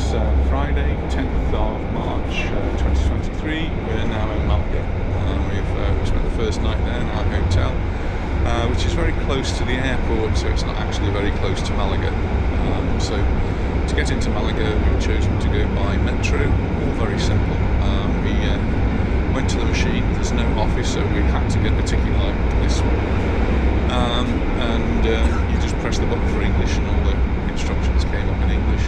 It's Friday, 10th of March 2023. We're now in Malaga. We've spent the first night there in our hotel, which is very close to the airport, so it's not actually very close to Malaga. So to get into Malaga, we've chosen to go by metro. All very simple. We went to the machine. There's no office, so we had to get a ticket like this one. You just press the button for English, and all the instructions came up in English.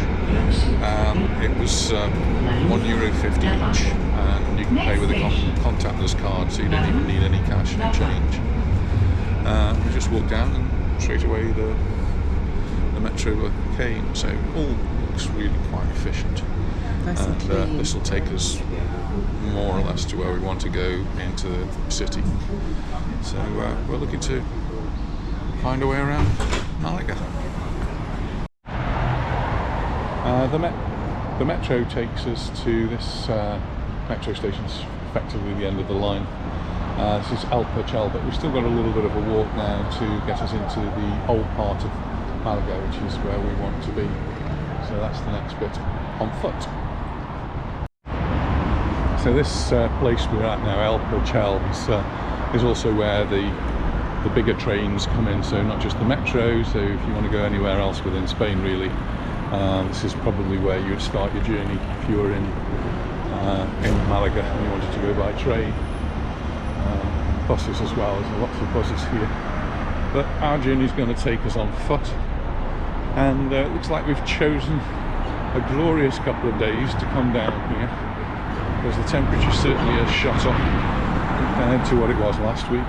It was €1.50 each, and you can pay with a contactless card, so you don't even need any cash, no change. We just walked down, and straight away the metro came, so all looks really quite efficient. And this will take us more or less to where we want to go into the city. So we're looking to find a way around Malaga. The metro takes us to this metro station. It's effectively the end of the line. This is El Pimpi, but we've still got a little bit of a walk now to get us into the old part of Malaga, which is where we want to be. So that's the next bit on foot. So this place we're at now, El Pimpi, is also where the bigger trains come in, so not just the metro. So if you want to go anywhere else within Spain, really, this is probably where you would start your journey if you were in Malaga and you wanted to go by train. Buses as well, there's lots of buses here. But our journey is going to take us on foot, and it looks like we've chosen a glorious couple of days to come down here, because the temperature certainly has shot up compared to what it was last week.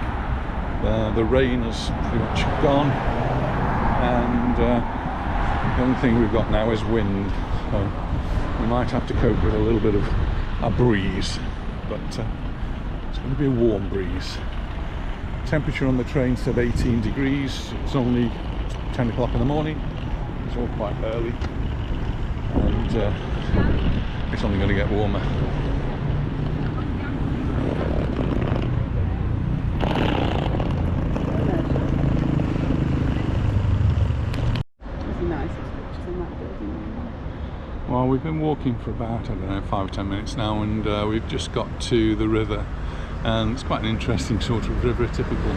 The rain has pretty much gone, and the only thing we've got now is wind, so we might have to cope with a little bit of a breeze, but it's going to be a warm breeze. Temperature on the train said 18 degrees. It's only 10 o'clock in the morning. It's all quite early, and it's only going to get warmer. Well, we've been walking for about, I don't know, 5 or 10 minutes now, and we've just got to the river, and it's quite an interesting sort of river, typical,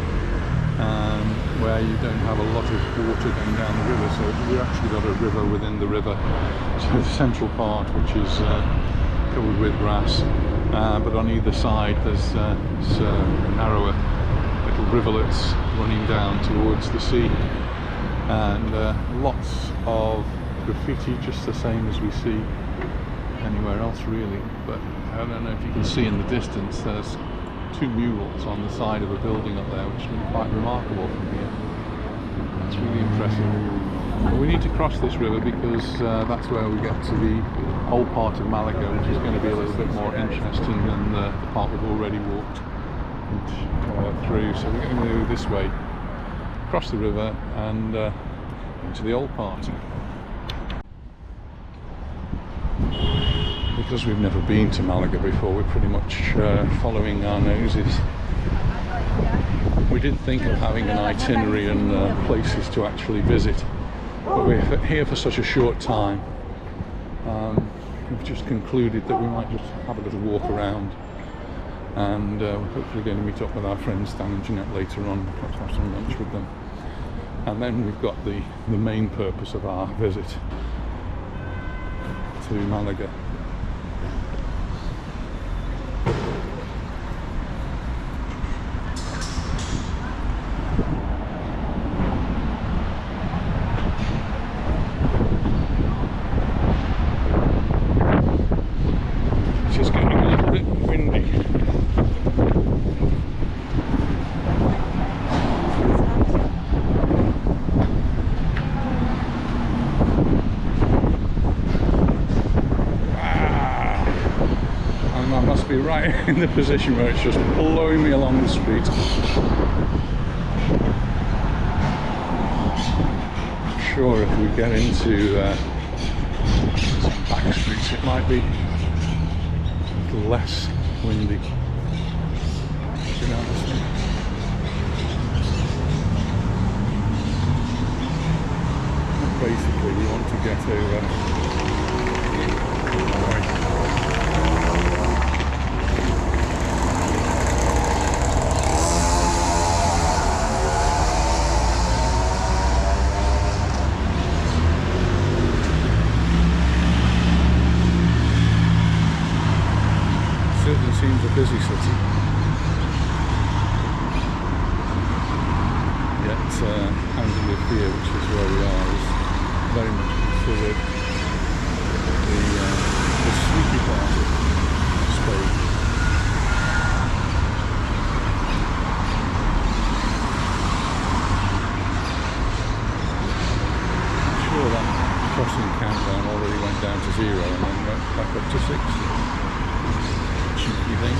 where you don't have a lot of water going down the river, so we've actually got a river within the river. So the central part, which is covered with grass, but on either side there's narrower little rivulets running down towards the sea, and lots of graffiti, just the same as we see anywhere else really. But I don't know if you can see in the distance, there's 2 murals on the side of a building up there, which look quite remarkable from here. It's really impressive. But we need to cross this river, because that's where we get to the whole part of Malaga, which is going to be a little bit more interesting than the part we've already walked through. So we're going to go this way, cross the river, and into the old part. Because we've never been to Malaga before, we're pretty much following our noses. We did think of having an itinerary and places to actually visit, but we're here for such a short time. We've just concluded that we might just have a little walk around, and we're hopefully going to meet up with our friends Stan and Jeanette later on, perhaps have some lunch with them. And then we've got the main purpose of our visit to Malaga. It's just getting a little bit windy. I must be right in the position where it's just blowing me along the street. I'm sure if we get into some back streets, it might be a little less windy. Basically, we want to get over Certainly seems a busy city. Yet Andalusia, which is where we are, is very much considered the sleepy part of Spain. I'm sure that crossing countdown already went down to 0 and then went back up to 6. Cheeky thing.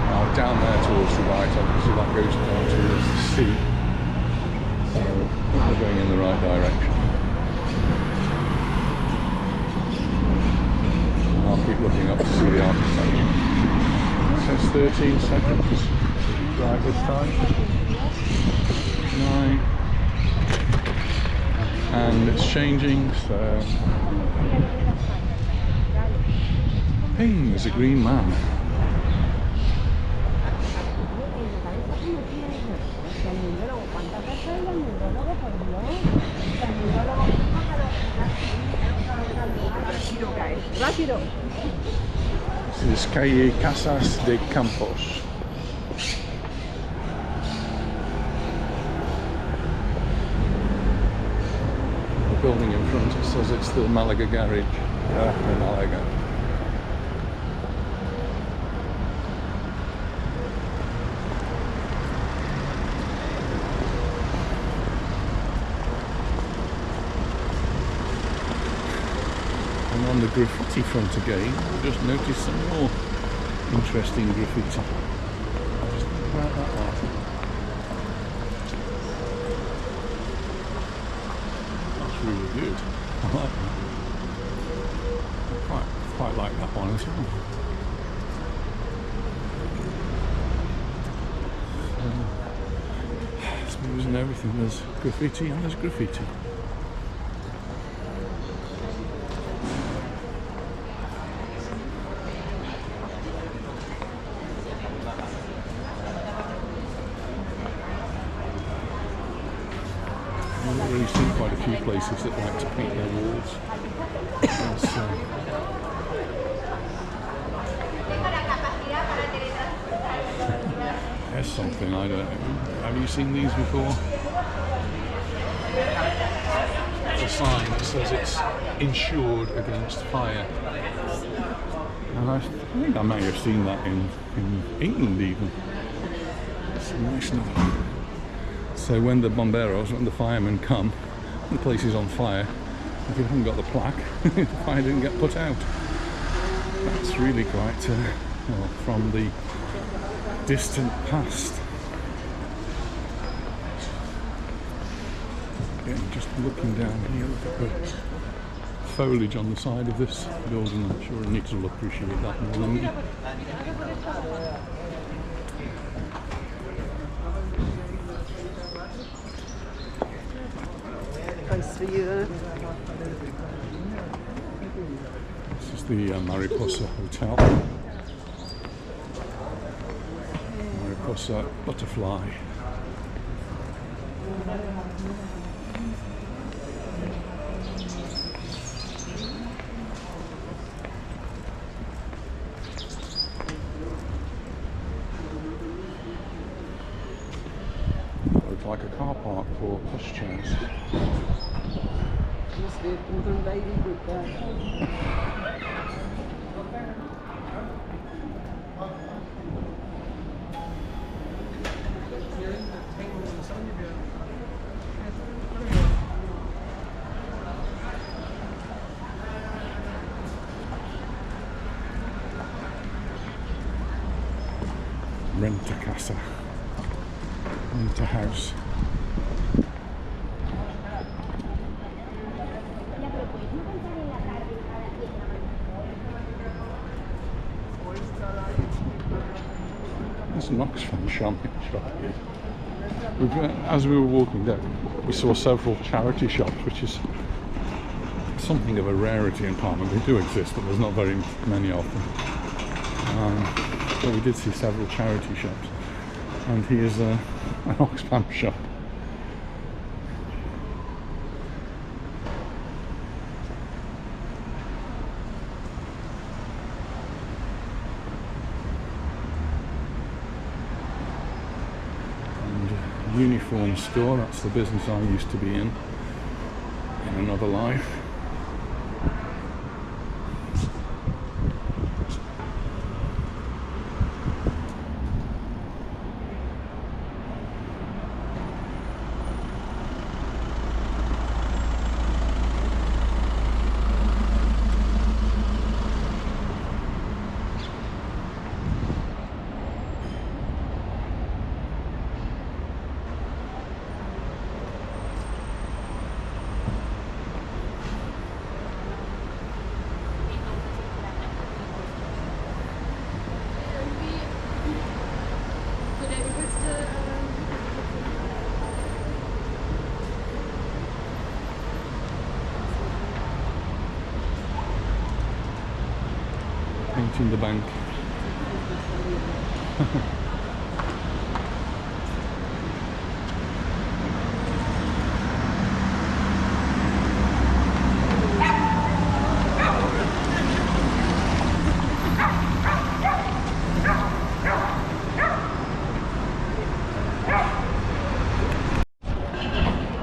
Now down there towards the right, obviously that goes down towards the sea. So we're going in the right direction. And I'll keep looking up to see the architecture. It says 13 seconds. Right this time. 9. And it's changing, so... Hey, there's a green man. This is Calle Casas de Campos. Building in front, it says it's the Malaga garage in Malaga. And on the graffiti front again, I just noticed some more interesting graffiti. Just think about that one. Really good. I like that. I quite like that one as well. I suppose in everything there's graffiti and there's graffiti. I've already seen quite a few places that like to paint their walls. There's something, I don't know. Have you seen these before? It's a sign that says it's insured against fire. And I think I may have seen that in England even. It's national. So when the bomberos, when the firemen come, the place is on fire. If you haven't got the plaque, the fire didn't get put out. That's really quite well, from the distant past. Yeah, just looking down here, look at the foliage on the side of this building. I'm sure I need to appreciate that more than me. This is the Mariposa Hotel. Mariposa Butterfly. Looks like a car park for pushchairs. Rent a casa, rent a house. There's an Oxfam shop here. as we were walking down, we saw several charity shops, which is something of a rarity in Palma. They do exist, but there's not very many of them. But we did see several charity shops, and here's an Oxfam shop. Uniform store, that's the business I used to be in another life. Painting the bank.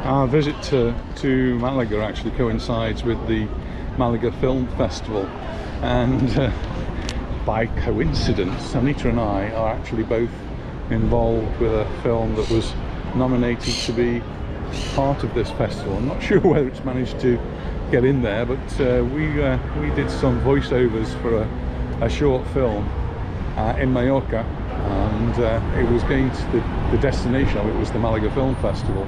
Our visit to Malaga actually coincides with the Malaga Film Festival, and by coincidence, Anita and I are actually both involved with a film that was nominated to be part of this festival. I'm not sure whether it's managed to get in there, but we did some voiceovers for a short film in Mallorca, and it was going to the destination of it was the Malaga Film Festival.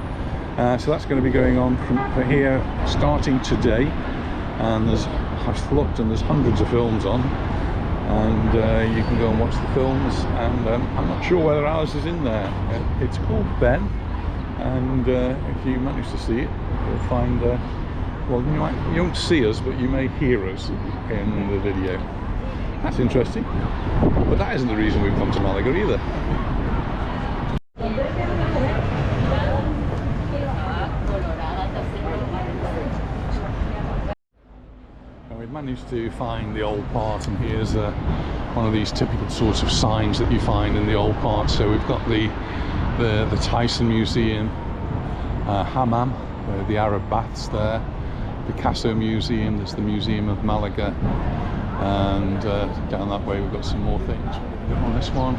So that's going to be going on from here starting today, and I've looked and there's hundreds of films on, and you can go and watch the films, and I'm not sure whether ours is in there. It's called Ben, and if you manage to see it, you'll find well, you won't see us, but you may hear us in the video. That's interesting, but that isn't the reason we've come to Malaga either. We've managed to find the old part, and here's one of these typical sorts of signs that you find in the old part. So we've got the Tyson Museum, Hammam, the Arab baths there, Picasso Museum, there's the Museum of Malaga, and down that way we've got some more things. On this one,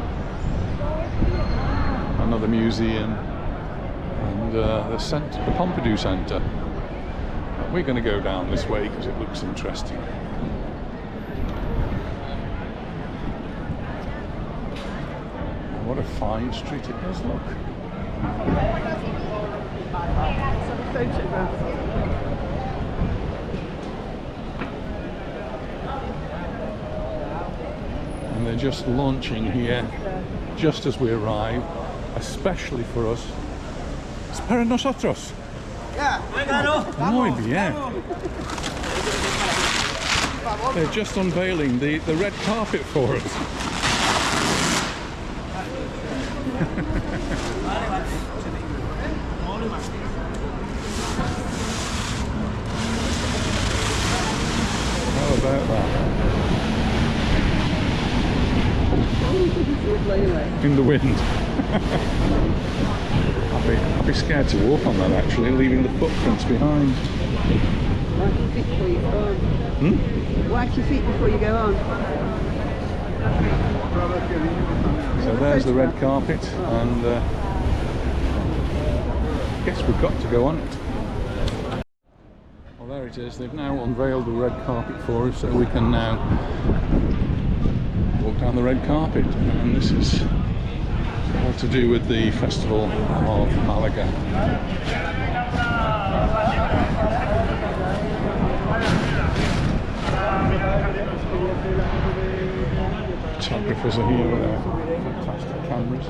another museum, and the Pompidou Centre. We're going to go down this way because it looks interesting. What a fine street it is, look. And they're just launching here just as we arrive, especially for us. Es para nosotros. Muy bien. They're just unveiling the red carpet for us. How about that? In the wind. I'd be scared to walk on that, actually, leaving the footprints behind. Wipe your feet before you go on. Wipe your feet before you go on. So there's the red carpet, and I guess we've got to go on it. Well, there it is. They've now unveiled the red carpet for us, so we can now walk down the red carpet, and this is all to do with the festival of Malaga. Photographers are here with their fantastic cameras.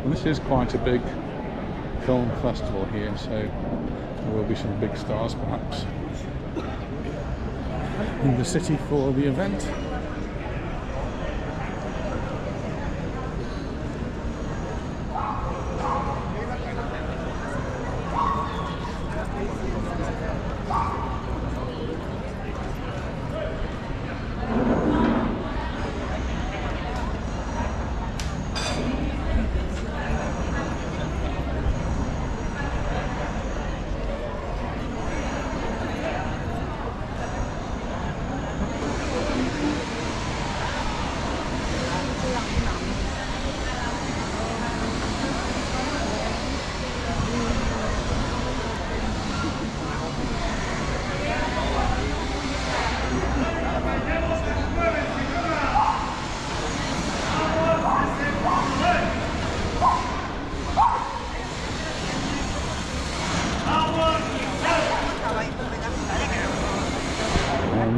And this is quite a big film festival here, so there will be some big stars perhaps in the city for the event.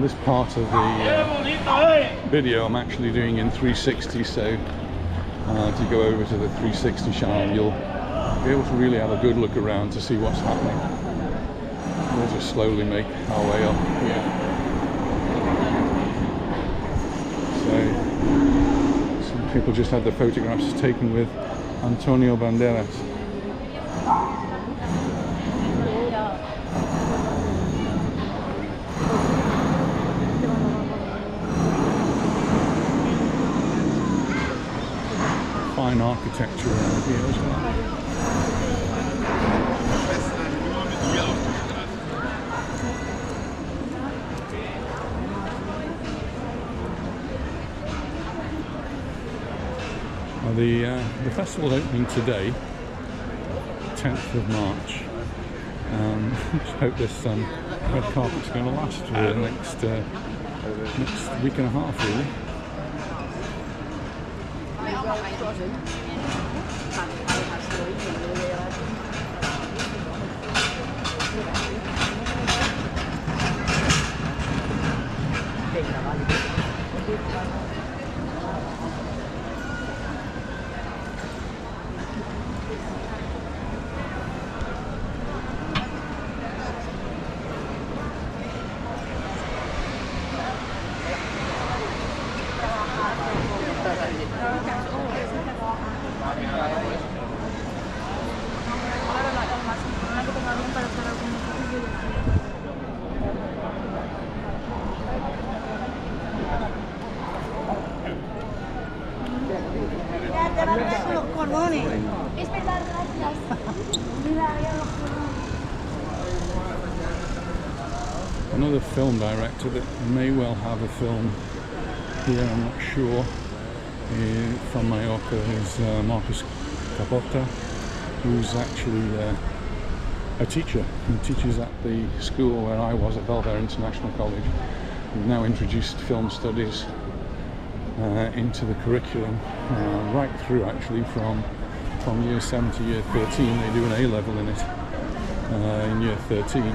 This part of the video I'm actually doing in 360, so if you go over to the 360 channel you'll be able to really have a good look around to see what's happening. We'll just slowly make our way up here. So some people just had their photographs taken with Antonio Banderas. Fine architecture around here as well. Well, the festival opening today, 10th of March. Just hope this red carpet's going to last for the next week and a half, really. Another film director that may well have a film here, I'm not sure, from Mallorca, is Marcus Cabota, who's actually a teacher. He teaches at the school where I was at Belvedere International College. We've now introduced film studies into the curriculum, right through actually from year 7 to year 13. They do an A-level in it in year 13.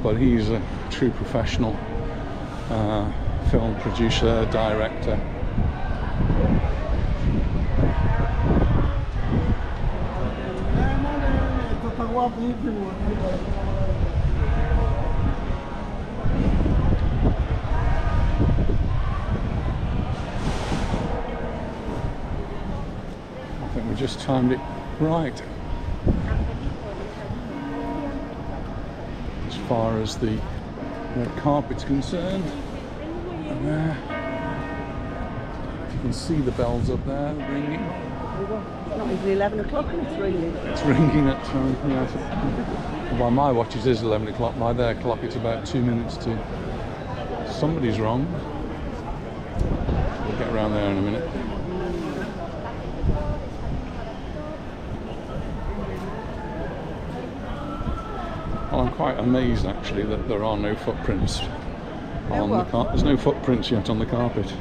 But he's a true professional film producer, director. I think we just timed it right. As far as the carpet's concerned, and there you can see the bells up there ringing. It's not even 11 o'clock and it's ringing. It's ringing at time. Yeah. By my watch it is 11 o'clock. By their clock it's about 2 minutes to. Somebody's wrong. We'll get around there in a minute. Well, I'm quite amazed actually that there are no footprints on the carpet. There's no footprints yet on the carpet.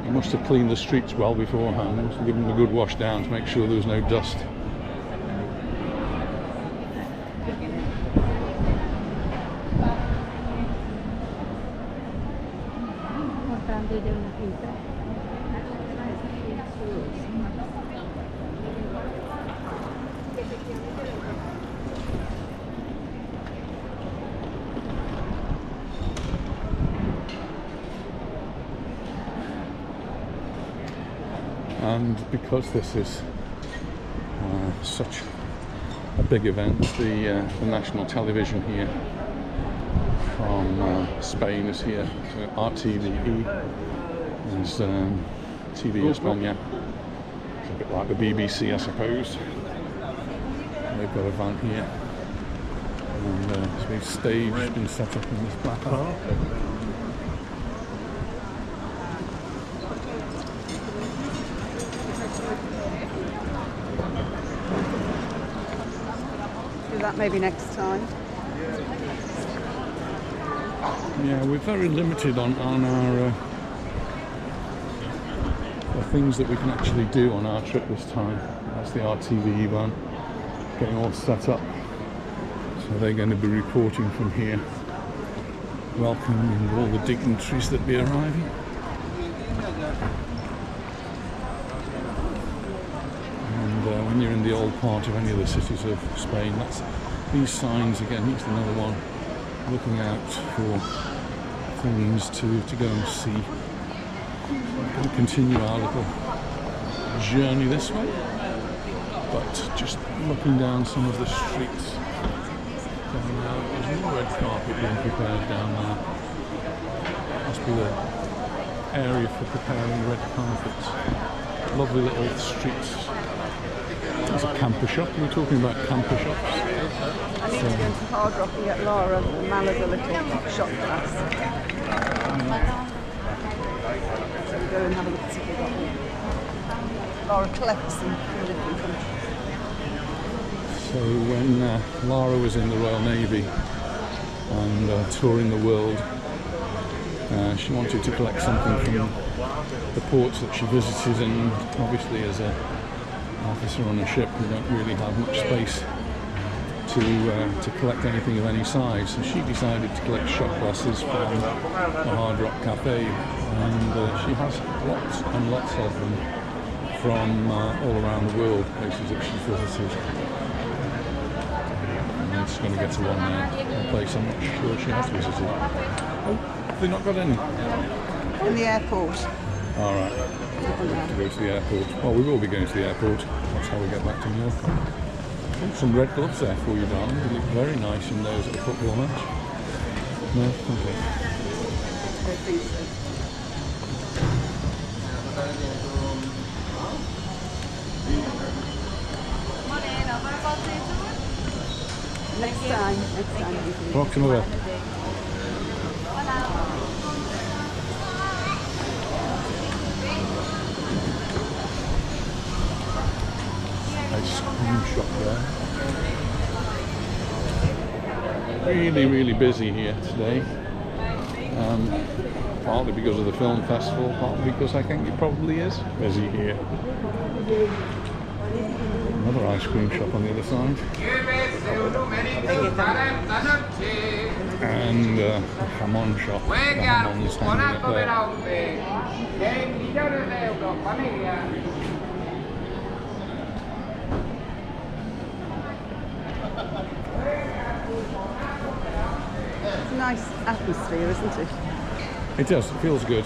They must have cleaned the streets well beforehand. They must have given them a good wash down to make sure there was no dust. And because this is such a big event, the national television here from Spain is here. So RTVE is TV España. It's a bit like the BBC, I suppose. They've got a van here, and there's a big stage been set up in this placard. Do that maybe next time. Yeah, we're very limited on our the things that we can actually do on our trip this time. That's the RTVE van getting all set up. So they're going to be reporting from here, welcoming all the dignitaries that be arriving. And when you're in the old part of any of the cities of Spain, that's these signs again. Here's another one, looking out for things to go and see. We're going to continue our little journey this way, but just looking down some of the streets. There's a red carpet being prepared down there. Must be the area for preparing red carpets. Lovely little streets. There's a camper shop. We were talking about camper shops. I need to go into Hard Rock and get Laura a Malaga little shot glass. So we go and have a look at what we've got here. Laura collects them from different countries. So when Lara was in the Royal Navy and touring the world, she wanted to collect something from the ports that she visited, and obviously as an officer on a ship we don't really have much space to collect anything of any size. So she decided to collect shot glasses from the Hard Rock Cafe, and she has lots and lots of them from all around the world, places that she's visited. And she's going to get to one a place I'm not sure she has visited. Oh, have they not got any? In the airport. Alright, to go to the airport. Well, we will be going to the airport. That's how we get back to Mallorca. Oh, some red gloves there for you, darling. You look very nice in those at the football match. No? Okay. I think so. Next time. Proxima there. Ice cream shop there. Really busy here today. Partly because of the film festival, partly because I think it probably is busy here. Another ice cream shop on the other side. And a jamon shop. The jamon's hanging up there. It's a nice atmosphere, isn't it? It does, it feels good.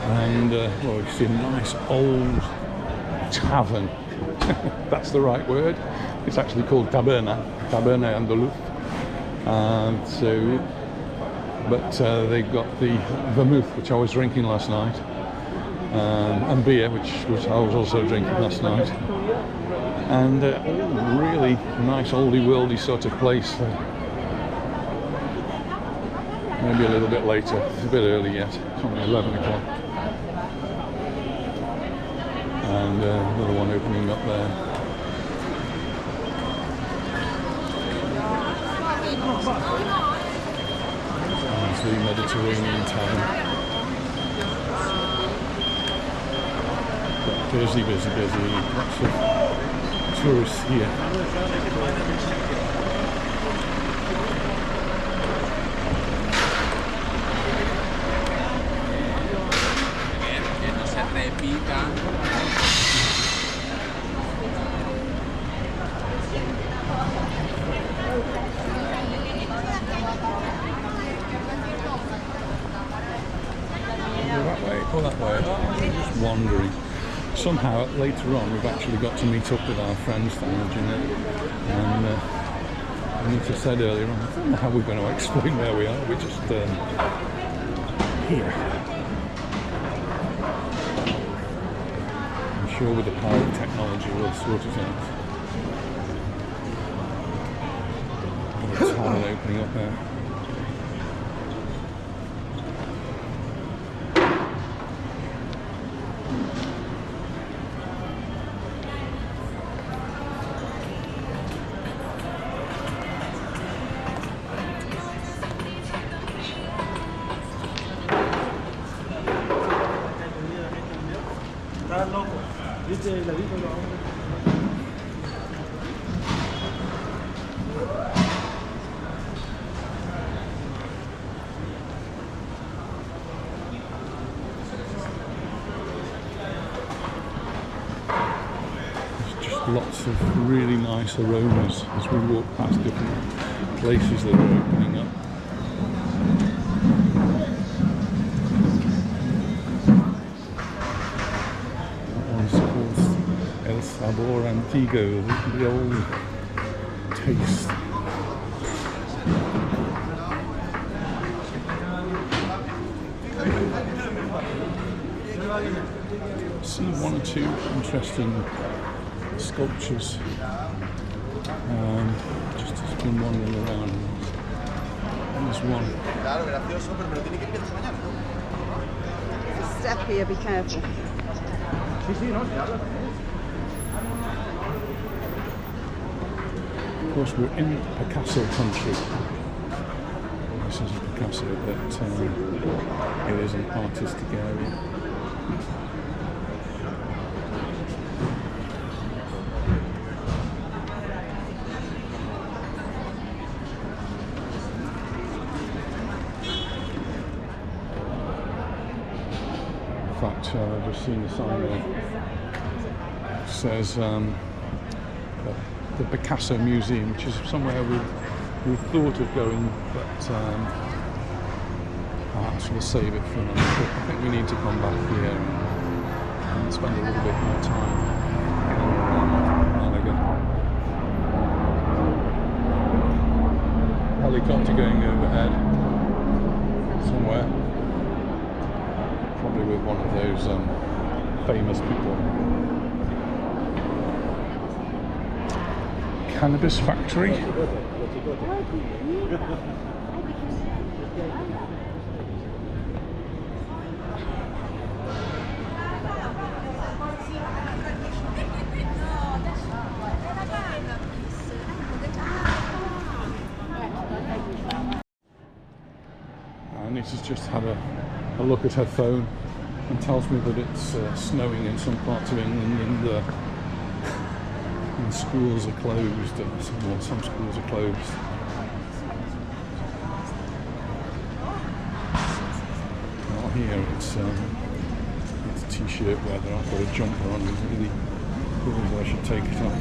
And well, you see a nice old tavern. That's the right word. It's actually called Taberna Andaluz. They've got the vermouth, which I was drinking last night, and beer, which I was also drinking last night. And really nice oldie worldy sort of place. Maybe a little bit later. It's a bit early yet. It's only 11 o'clock. And another one opening up there. It's the Mediterranean tavern. But busy. Lots of tourists here. wandering. Somehow later on we've actually got to meet up with our friends down, and Anita said earlier on, I don't know how we're going to explain where we are. We're just here. I'm sure with the power of technology we'll sort it out. What a town opening up there. Lots of really nice aromas as we walk past different places that are opening up. That one's called El Sabor Antiguo, the old taste. I've seen one or two interesting sculptures, just has been wandering around. There's one. There's a step here, be careful. Of course, we're in Picasso country. This is a Picasso, but it is an artistic area. In fact, I've just seen the sign there. It says the Picasso Museum, which is somewhere we've thought of going, but perhaps we'll save it for another trip. I think we need to come back here and spend a little bit more time around Malaga. Helicopter going overhead somewhere. Probably with one of those famous people. Cannabis factory. And this has just had a look at her phone and tells me that it's snowing in some parts of England and schools are closed, or some schools are closed. Well, here it's t-shirt weather. I've got a jumper on. It's really cool, so I should take it off.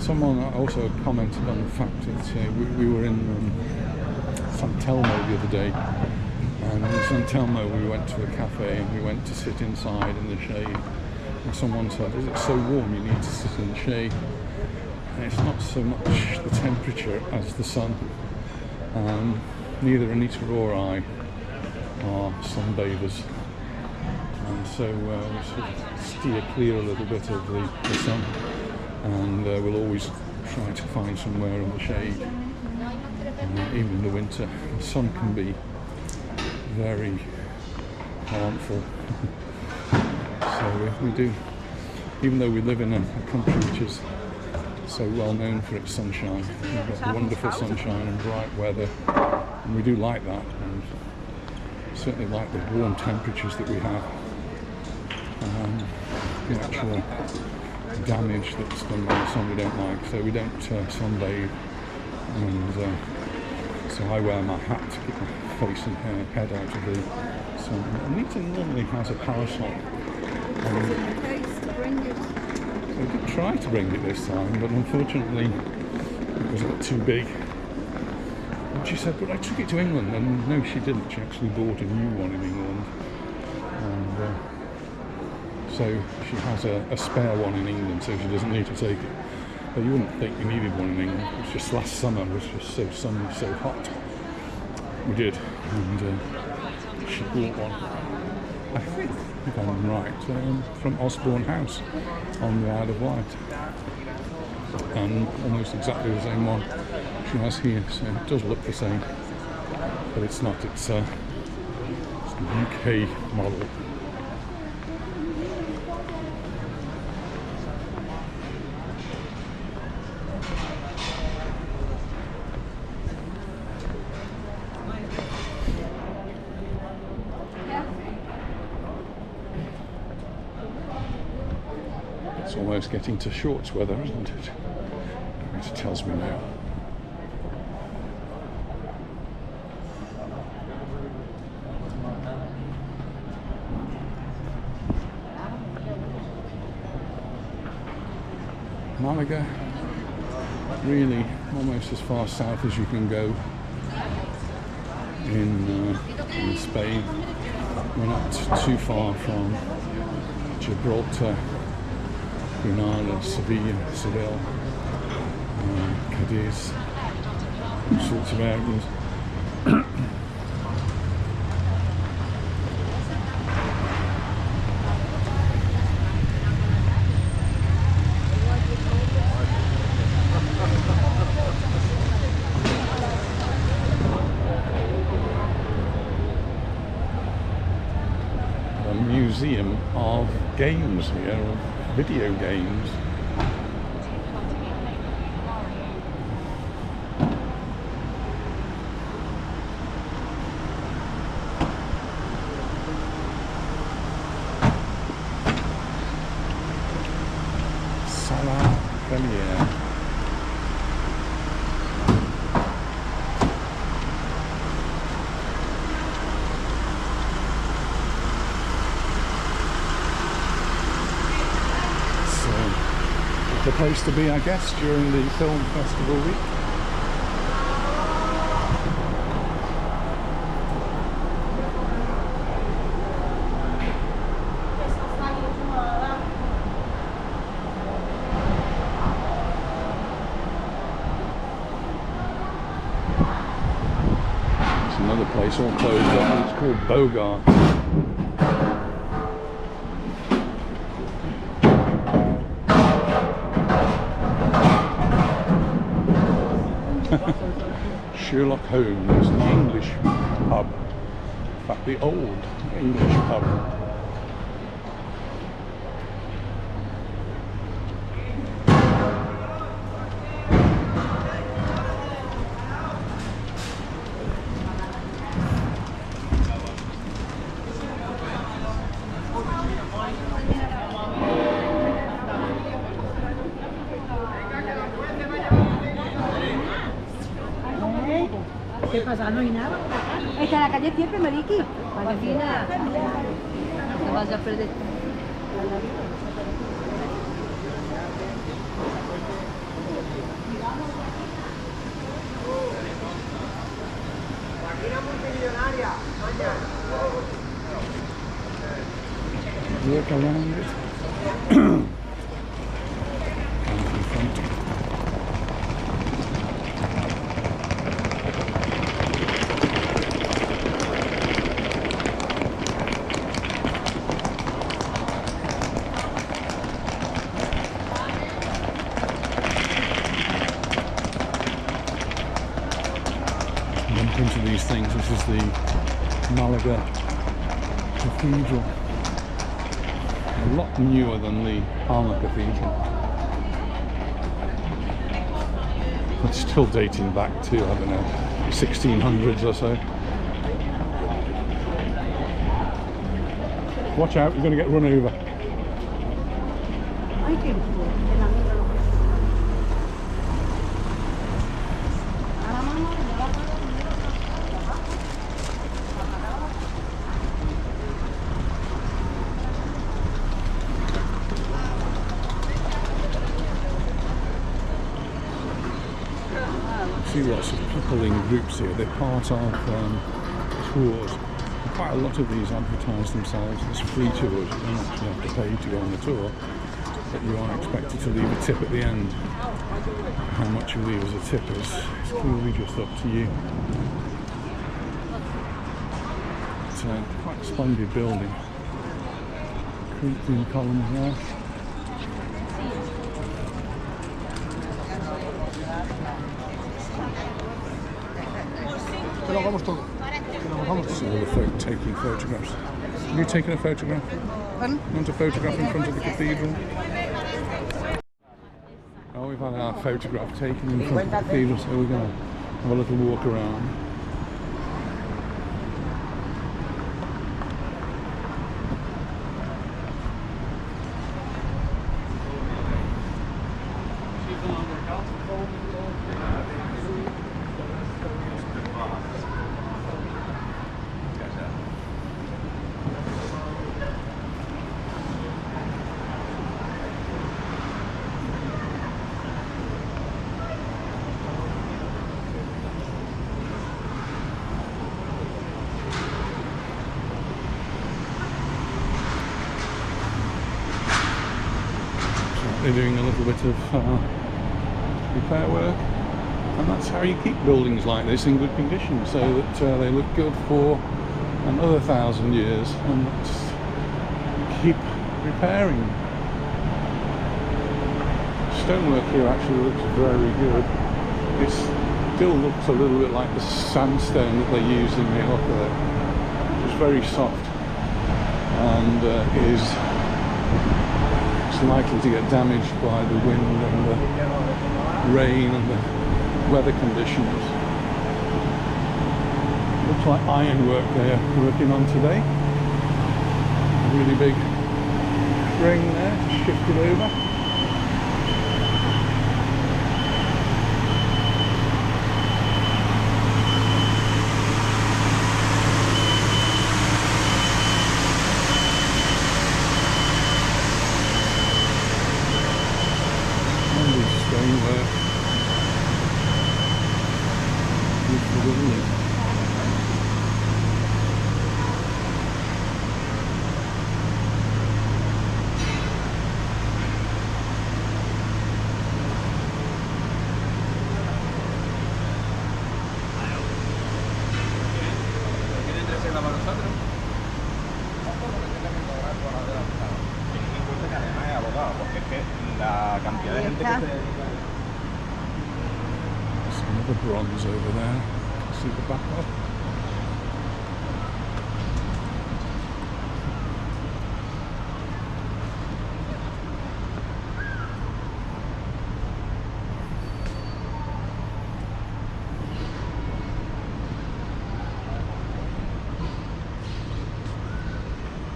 Someone also commented on the fact that we were in San Telmo the other day, and in San Telmo we went to a cafe and we went to sit inside in the shade, and someone said, "Is it so warm you need to sit in the shade?" And it's not so much the temperature as the sun. Neither Anita or I are sunbathers, and so we sort of steer clear a little bit of the sun, and we'll always try to find somewhere in the shade. Even in the winter, the sun can be very harmful. So we do, even though we live in a country which is so well known for its sunshine, we've got wonderful sunshine and bright weather, and we do like that, and certainly like the warm temperatures that we have. The actual damage that's done by the sun we don't like, so we don't sunbathe, and so I wear my hat to keep my face and head out of the sun. Anita normally has a parasol. I did try to bring it this time, but unfortunately it was a bit too big. she said, but I took it to England, and no, she didn't. She actually bought a new one in England, and so she has a spare one in England, so she doesn't need to take it. But you wouldn't think you needed one in England. It was just last summer, it was just so sunny, so hot. We did, and she bought one, I think, if I'm right, from Osborne House on the Isle of Wight, and almost exactly the same one she has here, so it does look the same, but it's not. It's a UK model. It's almost getting to shorts weather, isn't it? It tells me now. Malaga, really almost as far south as you can go in Spain. We're not too far from Gibraltar, Granada, Seville, Cadiz, all sorts of areas. A museum of games here, of video games. The place to be, I guess, during the film festival week. It's another place all closed up. It's called Bodegas. Sherlock Holmes, the English pub. In fact, the old English pub. ¿Qué pasa? No hay nada. Esta es la calle siempre, Mariqui. Marina, no te vayas a perder. Work around it. Into these things. This is the Malaga Cathedral, a lot newer than the Palma Cathedral, but still dating back to, I don't know, 1600s or so. Watch out, you're going to get run over. see lots of people in groups here. They're part of tours. Quite a lot of these advertise themselves as free tours. You don't actually have to pay to go on the tour, but you are expected to leave a tip at the end. How much you leave as a tip is clearly just up to you. It's quite a splendid building. Corinthian columns there. So all the folk taking photographs. Have you taken a photograph? Pardon? Want a photograph in front of the cathedral? Oh, we've had our photograph taken in front of the cathedral, so we're going to have a little walk around. They're doing a little bit of repair work, and that's how you keep buildings like this in good condition, so that they look good for another 1,000 years, and keep repairing. Stonework here actually looks very good. It still looks a little bit like the sandstone that they use in Mallorca, which is very soft and is likely to get damaged by the wind and the rain and the weather conditions. Looks like ironwork they're working on today. A really big crane there to shift it over. Some of the bronze over there. See the back up.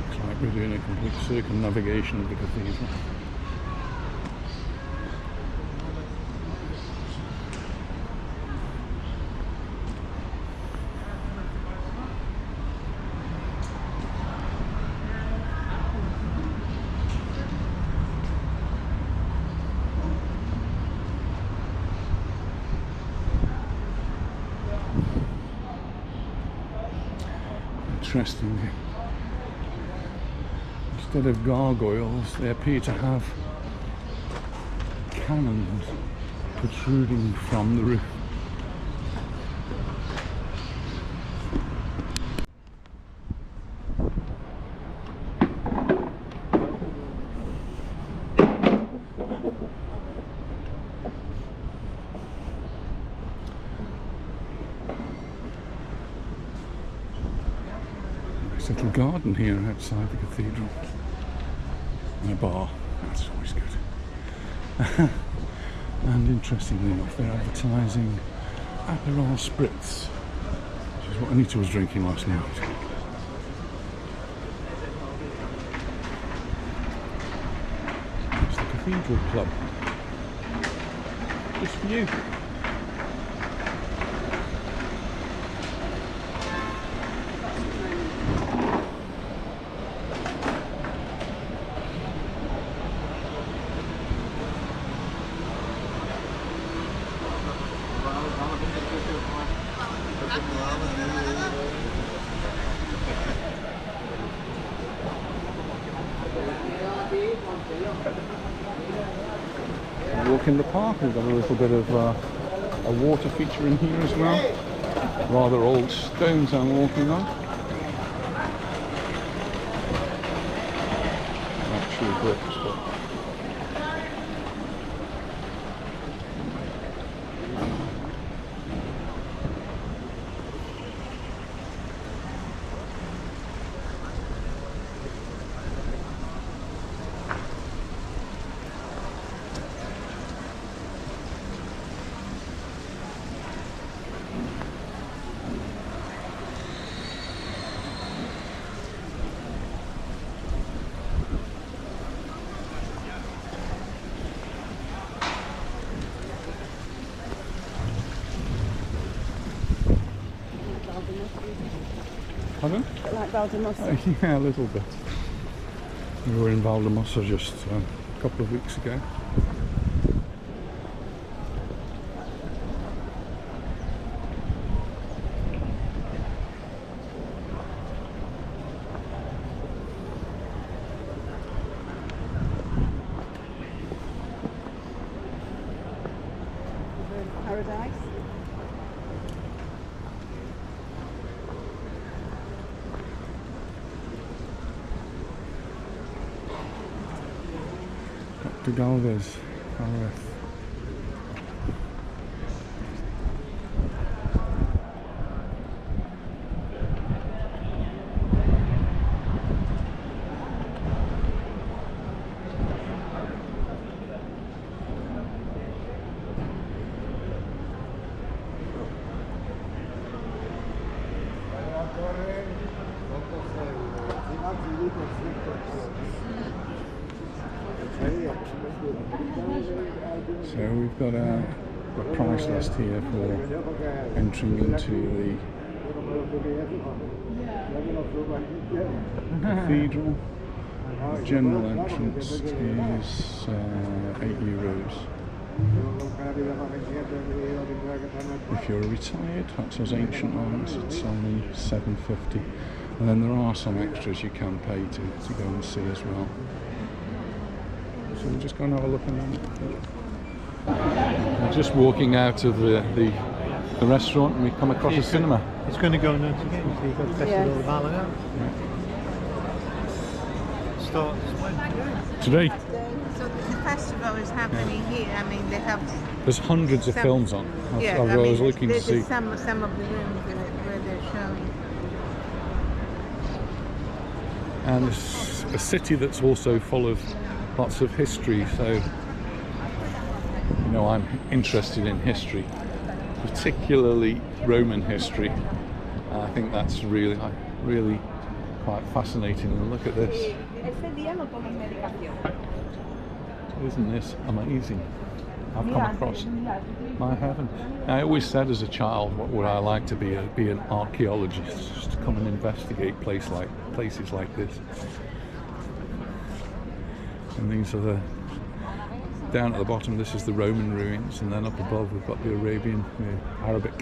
Looks like we're doing a complete circumnavigation of the cathedral. Interesting. Instead of gargoyles, they appear to have cannons protruding from the roof. Little garden here outside the cathedral, and a bar. That's always good. And interestingly enough, they're advertising Aperol Spritz, which is what Anita was drinking last night. It's the Cathedral Club. Just for you. Walk in the park, we've got a little bit of a water feature in here as well. Rather old stones I'm walking on. Actually bricks, but pardon? Like Valdemossa. Yeah, a little bit. We were in Valdemossa just a couple of weeks ago. Paradise. To Galvez, Galvez. So we've got a price list here for entering into the Cathedral. The general entrance is €8. If you're retired, that says Ancient Arts, it's only $7.50. And then there are some extras you can pay to go and see as well. So we're just going to have a look at that. We're just walking out of the restaurant and we come across a cinema. It's going to go nuts again. So you've got Cathedral of Malaga. Starts when? Today. So the festival is happening here. I mean, they have. There's hundreds of films on. Yeah, I was looking to see. Some of the rooms where they're showing. And it's a city that's also full of lots of history. So, you know, I'm interested in history, particularly Roman history. I think that's really quite fascinating. And look at this. Isn't this amazing? I've come across my heaven. I always said as a child, what would I like to be an archaeologist, just to come and investigate places like this. And these are the, down at the bottom, this is the Roman ruins, and then up above we've got the Arabian, Arabic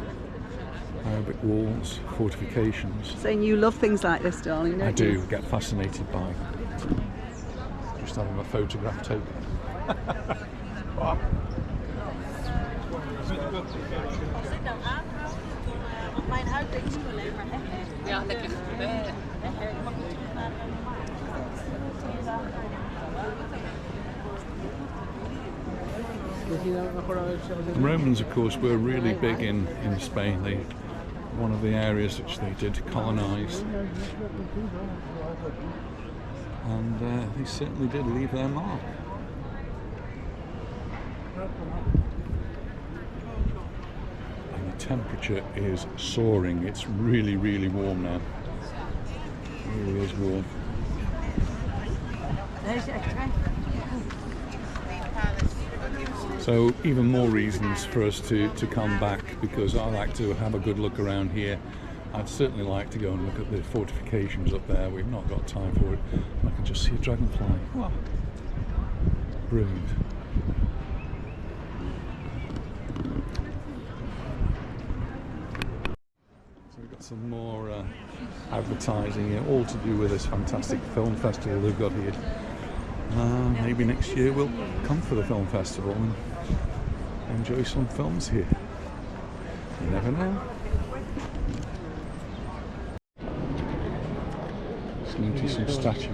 walls, fortifications. Saying you love things like this, darling, don't you? I do, get fascinated by it. Just having a photograph taken. Wow. The Romans, of course, were really big in Spain. One of the areas which they did colonise, and they certainly did leave their mark. And the temperature is soaring. It's really, really warm now. It really is warm. So even more reasons for us to come back, because I like to have a good look around here. I'd certainly like to go and look at the fortifications up there. We've not got time for it. I can just see a dragonfly. Wow. Brilliant. some more advertising here, all to do with this fantastic film festival they've got here. Maybe next year we'll come for the film festival and enjoy some films here. You never know. Listening to some statues.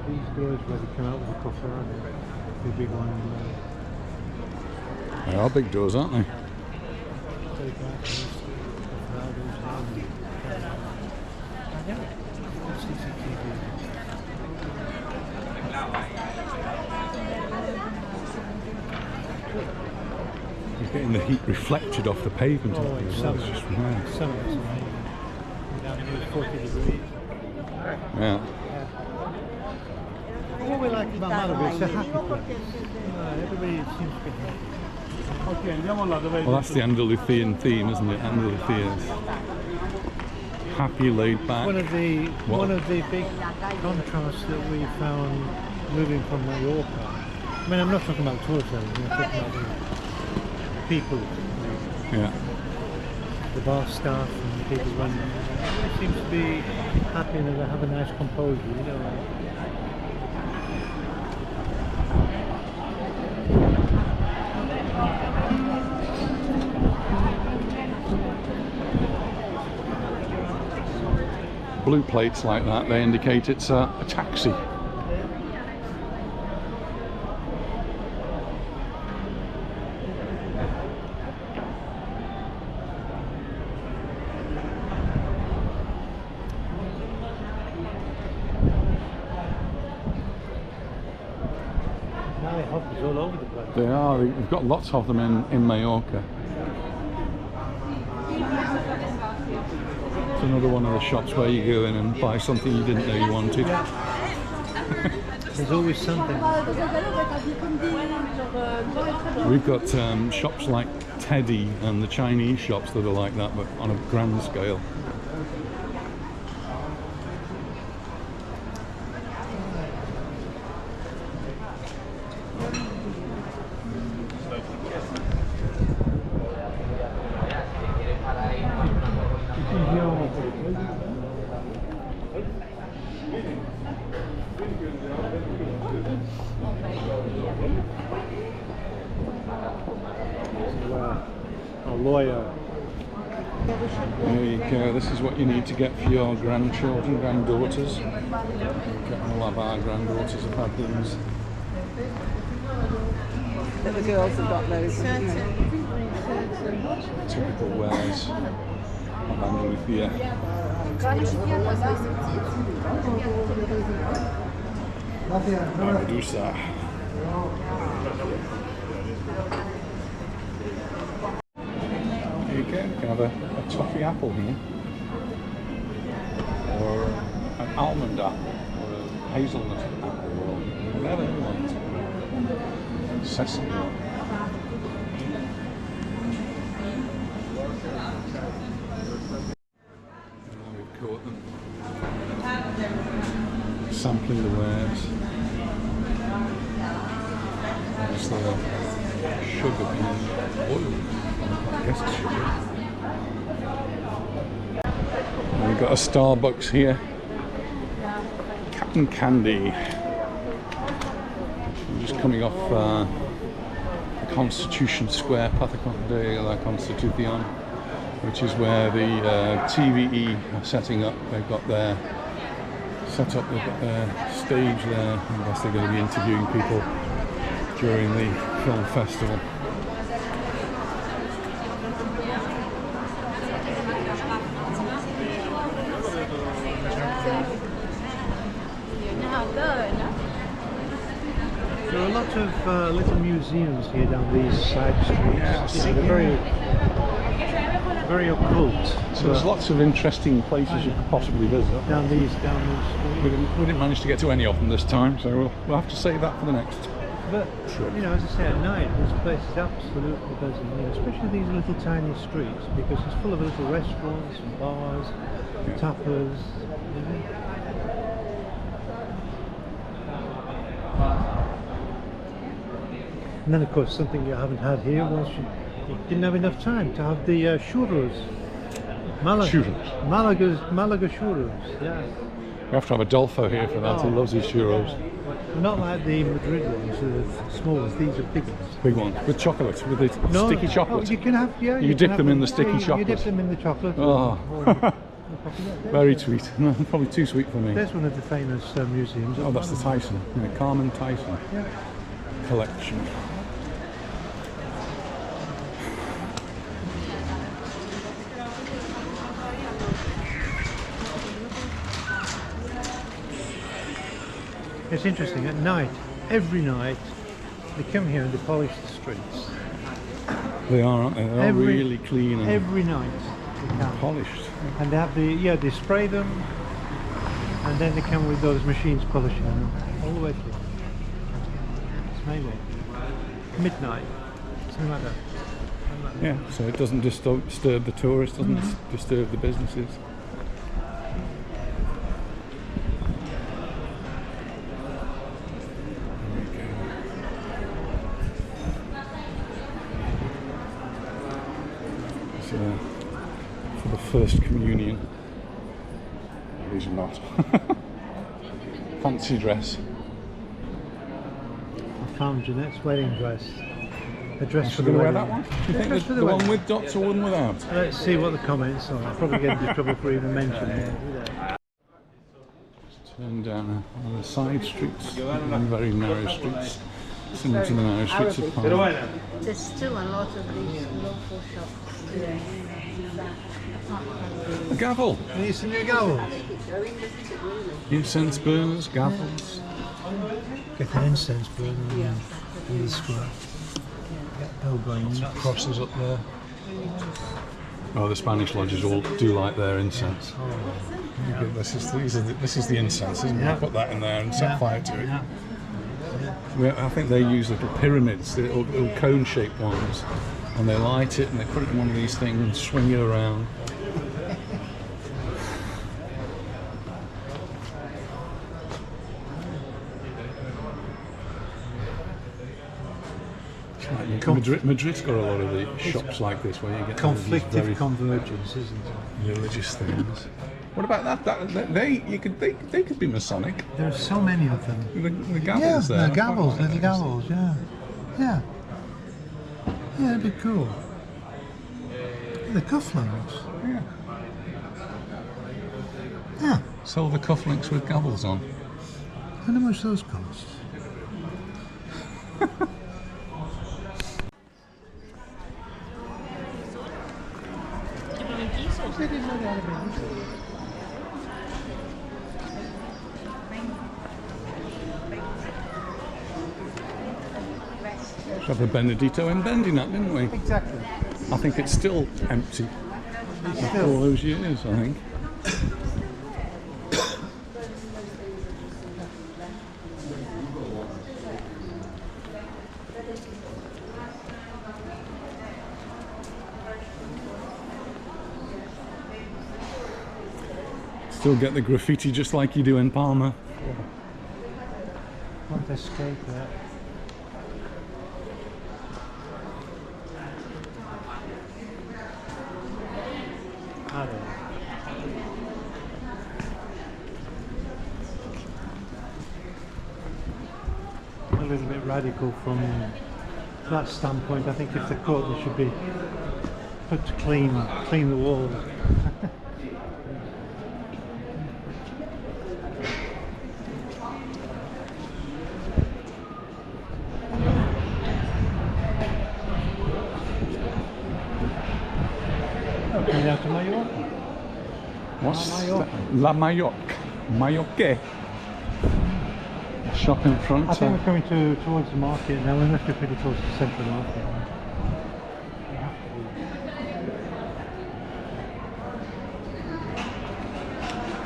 These doors where they come out with the coffee, aren't they? The big one. They are big doors, aren't they? You're getting the heat reflected off the pavement. Oh, It's just nice. Some of it's amazing. Down to 40 degrees. Yeah. What we like about Malaga is a happy place. Everybody seems to be happy. Well, that's the Andalusian theme, isn't it? Andalusians. Happy, laid back. One of the big contrasts that we found moving from Mallorca. I mean, I'm not talking about tourism. I'm talking about the people, Yeah. the bar staff, and the people running. They seem to be happy and they have a nice composure. You know. Blue plates like that, they indicate it's a taxi. Now they have these all over the place. They are, we've got lots of them in Mallorca. It's another one of the shops where you go in and buy something you didn't know you wanted. There's always something. We've got shops like Teddy and the Chinese shops that are like that, but on a grand scale. A lawyer. There you go, this is what you need to get for your grandchildren, granddaughters. All of our granddaughters have had these. But the girls have got those. Typical wares of Andalusia. Medusa. There you go, you can have a toffee apple here, or an almond apple, or a hazelnut apple, or whatever you want. Sesame. We've caught them. Sampling the wares. There's the sugar bean oil. I guess it's sugar. And we've got a Starbucks here. Captain Candy. I'm just coming off the Constitution Square, Pathocon de la Constitución, which is where the TVE are setting up. They've got their set up, they've got their stage there. I guess they're going to be interviewing people during the film festival. There are a lot of little museums here down these side streets. Yes. They're very occult. So there's lots of interesting places you could possibly visit. Down these We streets. didn't manage to get to any of them this time, so we'll have to save that for the next. But you know, as I say, at night this place is absolutely buzzing. You know, especially these little tiny streets, because it's full of little restaurants and bars, tapas. You know. And then, of course, something you haven't had here was you didn't have enough time to have the churros. Churros. Malaga churros, yeah. We have to have Adolfo here for that. He loves his churros. They're not like the Madrid ones, the small ones. These are big ones. Big ones with chocolate, with the sticky chocolate. Oh, you can have, yeah. You dip them in the sticky chocolate. You dip them in the chocolate. Oh, very sweet. No, probably too sweet for me. There's one of the famous museums. Oh, that's the Tyson. Yeah, Carmen Tyson collection. It's interesting, at night, every night, they come here and they polish the streets. They are, aren't they? They're really clean and every night they come. polished. And they have they spray them, and then they come with those machines polishing them all the way through. It's amazing. Midnight, something like that. Yeah, so it doesn't disturb the tourists, doesn't disturb the businesses. For the first communion. These are not. Fancy dress. I found Jeanette's wedding dress. A dress for the wear wedding. that one? Do you think for the wedding. one with dots or one without? Let's see what the comments are. I'll probably get into trouble for even mentioning it. Turn down one of the side streets, very narrow streets, similar to the narrow streets of Palma. There's still a lot of these local shops today. A gavel! Need some new gavels? Incense burners, gavels. Get an incense burner in the square. Get bell going. Crosses up there. Oh, the Spanish lodges all do like their incense. Okay, this is the incense, isn't it? Yeah. You put that in there and set fire to it. Yeah. I think they use little pyramids, the little cone-shaped ones, and they light it and they put it in one of these things and swing it around. Madrid's got a lot of the shops like this where you get Conflictive convergence, isn't it? religious things. What about that? They could be Masonic. There are so many of them. The gavels there. the gavels, little gavels, yeah. Yeah, it'd be cool. The cufflinks. Yeah. Yeah. Silver cufflinks with gavels on. How much those cost? We have the Benedito in Bendinat, didn't we? Exactly. I think it's still empty. After all those years, I think. Still get the graffiti just like you do in Palma. Want to escape that. I don't know. A little bit radical from that standpoint. I think if they're caught, they should be put to clean the walls. Coming out to Mallorca. What's Mallorca. La Mallorca? Mallorca? Shop in front. I think we're coming towards the market now. We must be pretty close to the central market.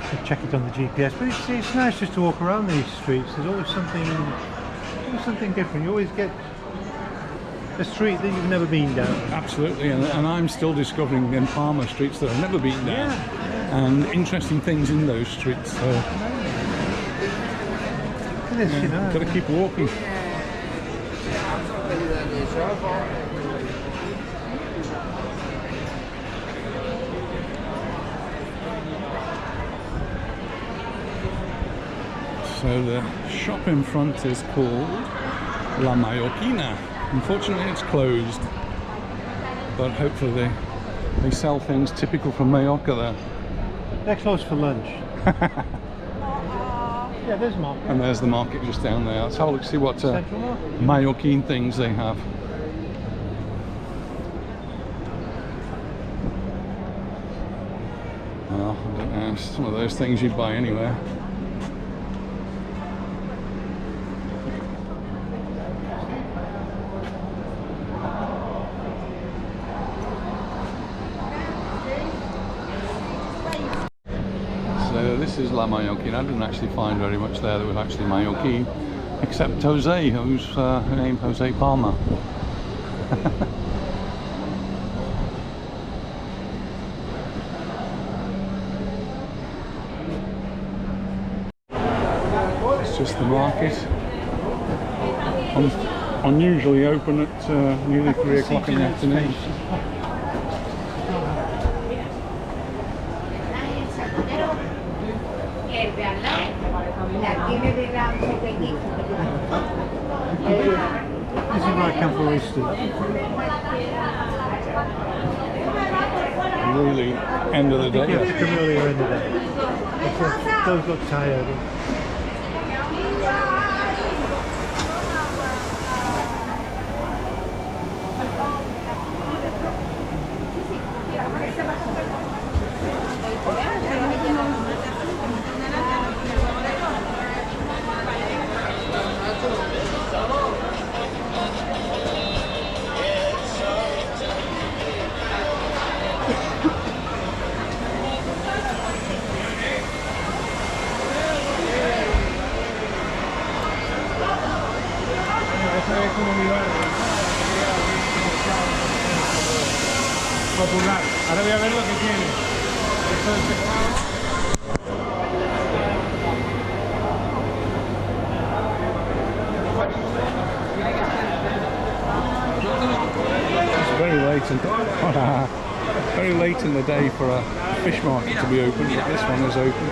Should check it on the GPS, but it's nice just to walk around these streets. There's always something different. You always get a street that you've never been down. Absolutely, and I'm still discovering in Palma streets that I've never been down, and interesting things in those streets. So It is, you know. got to keep walking. So the shop in front is called La Mallorquina. Unfortunately it's closed, but hopefully they sell things typical from Mallorca there. They're closed for lunch. Yeah, there's a market. And there's the market just down there. Let's have a look, see what Central Market. Mallorquin things they have. Well, I don't know, some of those things you'd buy anywhere. So this is La Mallorquina. I didn't actually find very much there that was actually Mallorquin, except Jose, who's named Jose Palma. It's just the market. Unusually open at nearly 3 o'clock in the afternoon. This is where I come for Easter. Really, end of the day. You have to come earlier in the day. Those look tired. Popular. Ahora voy a ver lo que tiene. It's very late in the day for a fish market to be open, but this one is open.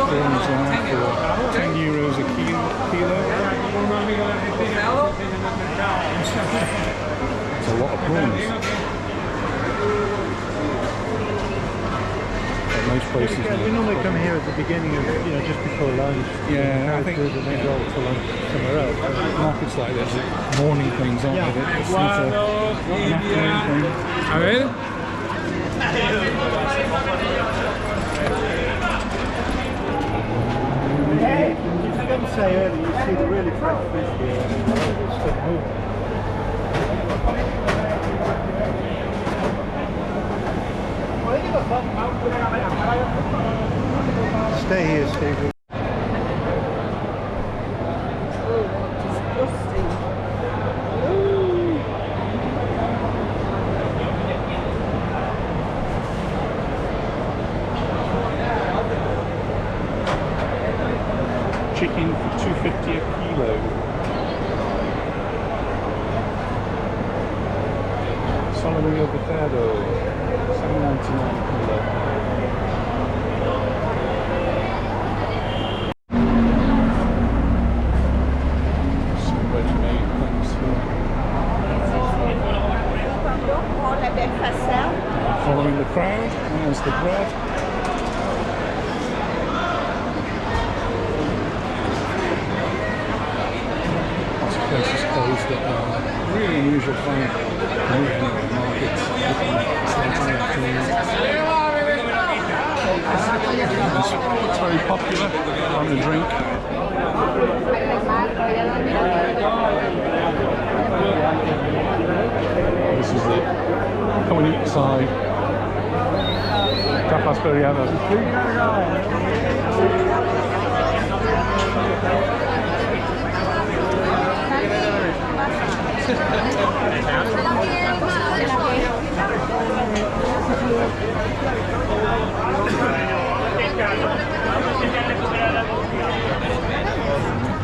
Prawns there for €10 a kilo. It's a lot of prawns. But most places We normally come here at the beginning of, just before lunch. Yeah, I think and then go to lunch somewhere else. markets like this are morning things, aren't they? It's not an afternoon thing. A ver. If you don't say early, you see the really fresh fish here. Stuff moving. Stay here, Steve. Disgusting. Chicken for $2.50 a kilo. Solomillo Bethado, $7.99 a kilo. Some ready-made things here. Following the crowd, there's the bread. Places closed at really unusual time. Markets it's very popular on the drink. This is it. Come and eat side. Tapas Baleares.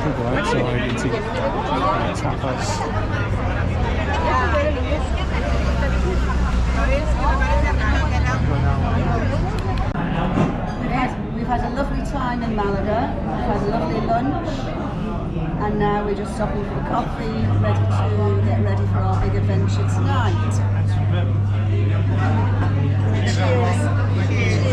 People outside eating tapas. We've had a lovely time in Malaga. We've had a lovely lunch, and now we're just stopping for the coffee, ready to get ready for our big adventure tonight. Cheers.